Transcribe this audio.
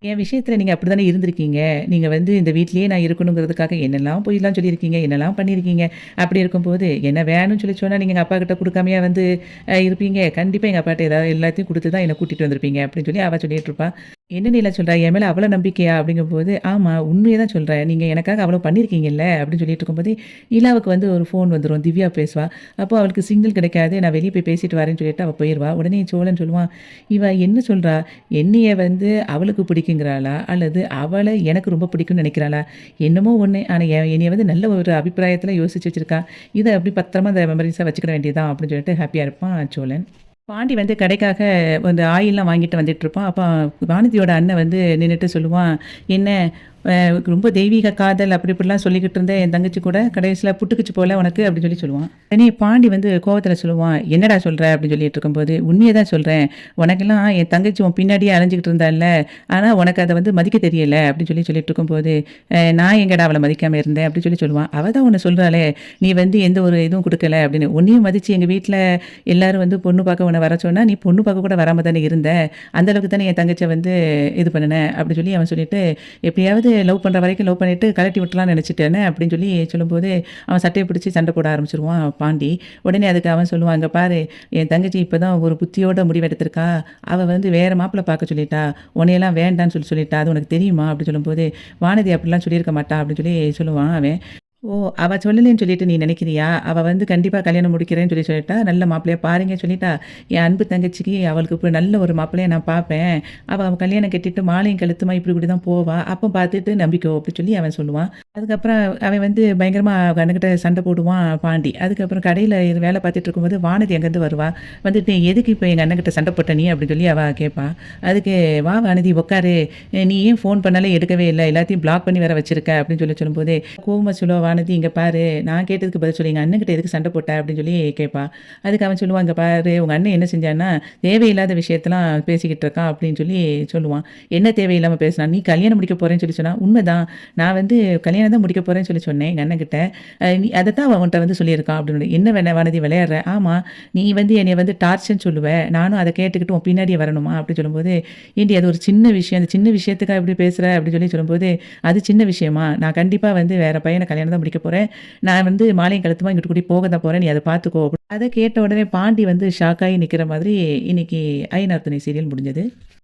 என் விஷயத்துல நீங்க அப்படித்தானே இருந்திருக்கீங்க. நீங்க வந்து இந்த வீட்லயே நான் இருக்கணுங்கிறதுக்காக என்னெல்லாம் பொய்லாம் சொல்லியிருக்கீங்க, என்னெல்லாம் பண்ணியிருக்கீங்க. அப்படி இருக்கும்போது, என்ன வேணும்னு சொல்லி சொன்னா, நீங்க எங்க அப்பா கிட்ட குடுக்காமயா வந்து இருப்பீங்க? கண்டிப்பா எங்க அப்பாட்ட ஏதாவது எல்லாத்தையும் குடுத்து தான் என்ன கூட்டிட்டு வந்திருப்பீங்க அப்படின்னு சொல்லி அவ சொல்லிட்டு இருப்பா. "என்ன நீலாம் சொல்ற? என் மேல அவ்வளோ நம்பிக்கையா?" அப்படிங்கும்போது, "ஆமா, உண்மைய தான் சொல்றேன். நீங்க எனக்காக அவ்வளோ பண்ணியிருக்கீங்கல்ல." அப்படின்னு சொல்லிட்டு இருக்கும்போதே, நிலாவுக்கு வந்து ஒரு ஃபோன் வந்துரும். திவ்யா பேசுவா. அப்போ அவளுக்கு சிக்னல் கிடைக்காது. நான் வெளிய போய் பேசிட்டு வரேன்னு சொல்லிட்டு அவ போயிருவா. உடனே சோழன் சொல்லுவான், "இவ என்ன சொல்றா? என்னைய வந்து அவளுக்கு பிடிக்குங்கிறாளா? அல்லது அவள எனக்கு ரொம்ப பிடிக்கும்னு நெனைக்கிறாளா? என்னமோ ஒண்ணு. ஆனா என்னைய வந்து நல்ல ஒரு அபிப்பிராயத்துல யோசிச்சு வச்சிருக்கா. இத அப்படி பத்திரமா அந்த மெமரீஸா வச்சுக்கிட வேண்டியது தான்." அப்படின்னு சொல்லிட்டு ஹேப்பியா இருப்பான் சோழன். பாண்டி வந்து கடைக்காக வந்து ஆயில்லாம் வாங்கிட்டு வந்துட்டுருப்பான். அப்ப வானதியோட அண்ணன் வந்து நின்னுட்டு சொல்லுவான், "என்ன அ ரொம்ப தெய்வீக காதல் அப்படி இப்படிலாம் சொல்லிக்கிட்டு இருந்த என் தங்கச்சி கூட, கடைசில புட்டுக்குச்சு போல உனக்கு" அப்படின்னு சொல்லி சொல்லுவான். உடனே பாண்டி வந்து கோவத்துல சொல்லுவான், "என்னடா சொல்ற?" அப்படின்னு சொல்லிட்டு இருக்கும்போது, "உண்மைய தான் சொல்றேன். உனக்கெல்லாம் என் தங்கச்சி உன் பின்னாடியே அலைஞ்சுகிட்டு இருந்தால்ல, ஆனா உனக்கு அத வந்து மதிக்க தெரியல" அப்படின்னு சொல்லிட்டு இருக்கும்போது, நான் எங்கடா அவள மதிக்காம இருந்தேன்?" அப்படின்னு சொல்லுவான். "அவ தான் உன்ன சொல்றாளே, நீ வந்து எந்த ஒரு இதுவும் குடுக்கல" அப்படின்னு. "உன்னையும் மதிச்சு எங்க வீட்ல எல்லாரும் வந்து பொண்ணு பார்க்க உன்ன வர சொன்னா, நீ பொண்ணு பார்க்க கூட வராம தானே இருந்த. அந்த அளவுக்கு தானே என் தங்கச்சிய வந்து இது பண்ணுன" அப்படி சொல்லி அவன் சொல்லிட்டு, "எப்படியாவது லவ் பண்ற வரைக்கும் லவ் பண்ணிட்டு கழட்டி விட்டுறலாம்னு நெனச்சுட்டேனே" அப்படின்னு சொல்லி சொல்லும்போது, அவன் சட்டைய பிடிச்சு சண்ட போட ஆரம்பிச்சுருவான் பாண்டி. உடனே அதுக்கு அவன் சொல்லுவான், "இங்க பாரு, என் தங்கச்சி இப்ப தான் ஒரு புத்தியோட முடிவெடுத்திருக்கா. அவ வந்து வேற மாப்பிள பார்க்க சொல்லிட்டா. உன்னையெல்லாம் வேண்டான்னு சொல்லிட்டா. அது உனக்கு தெரியுமா?" அப்படி சொல்லும்போது, "வானதி அப்படிலாம் சொல்லியிருக்க மாட்டா" அப்படின்னு சொல்லி சொல்லுவான் அவன். ஓ! அவ சொல்லலேன்னு சொல்லிட்டு நீ நினைக்கிறியா? அவ வந்து கண்டிப்பா கல்யாணம் முடிக்கிறேன்னு சொல்லிட்டா. நல்ல மாப்பிள்ளையா பாருங்க சொல்லிட்டா. என் அன்பு தங்கச்சிக்கு அவளுக்கு இப்ப நல்ல ஒரு மாப்பிள்ளைய நான் பார்ப்பேன். அவ கல்யாணம் கட்டிட்டு மாலையும் கழுத்துமா இப்படி இப்படி தான் போவா. அப்ப பார்த்துட்டு நம்பிக்கோ அப்படி சொல்லி அவன் சொல்லுவான். அதுக்கப்புறம் அவன் வந்து பயங்கரமா அவங்க அண்ணன்கிட்ட சண்டை போடுவான் பாண்டி. அதுக்கப்புறம் கடையில இது வேலை பார்த்துட்டு இருக்கும்போது வானதி அங்கேருந்து வருவா. வந்துட்டு எதுக்கு இப்ப எங்க அண்ணன்கிட்ட சண்டை போட்ட நீ? அப்படின்னு சொல்லி அவ கேட்பா. அதுக்கு வா வானதி உட்காரு. நீ ஏன் ஃபோன் பண்ணாலும் எடுக்கவே இல்ல. எல்லாத்தையும் பிளாக் பண்ணி வேற வச்சிருக்க அப்படின்னு சொல்லும்போதே கோவமா சொல்லுவா வானதி, "இங்க பாரு, நான் கேட்டதுக்கு பதில் சொல்லு. எங்க அண்ணன்கிட்ட எதுக்கு சண்டை போட்ட?" அப்படின்னு சொல்லி கேட்பா. அதுக்கு அவன் சொல்லுவான், "இங்க பாரு, உங்க அண்ணன் என்ன செஞ்சான்னா, தேவையில்லாத விஷயத்தலாம் பேசிக்கிட்டு இருக்கான்" அப்படின்னு சொல்லி சொல்லுவான். "என்ன தேவையில்லாம பேசினான்? நீ கல்யாணம் முடிக்க போறேன்னு சொல்லி சொன்னா." "உண்மைதான். நான் வந்து கல்யாணம் தான் முடிக்க போறேன்னு சொல்லி சொன்னேன் எங்க அண்ணன்கிட்ட. நீ அதத்தான் அவன் உன்ட்ட வந்து சொல்லியிருக்கான்" அப்படின்னு. "என்ன வானதி விளையாடுற?" "ஆமா, நீ வந்து என்னைய வந்து டார்ச்சர்ன்னு சொல்லுவ. நானும் அத கேட்டுக்கிட்டு உன் பின்னாடியே வரணுமா?" அப்படின்னு சொல்லும்போது, "ஏன்டி அது ஒரு சின்ன விஷயம். அந்த சின்ன விஷயத்துக்கா இப்படி பேசுற?" அப்படின்னு சொல்லும்போது, "அது சின்ன விஷயமா? நான் கண்டிப்பா வந்து வேற பையன கல்யாணம் தான் முடிக்க போறேன். நான் வந்து மாலையும் கழுத்துமா இங்கிட்டு கூட்டி போக தான் போறேன். நீ அத பார்த்துக்கோ." அத கேட்ட உடனே பாண்டி வந்து ஷாக் ஆயி நிக்கிற மாதிரி இன்னைக்கு "ஐயனார் துணை" சீரியல் முடிஞ்சது.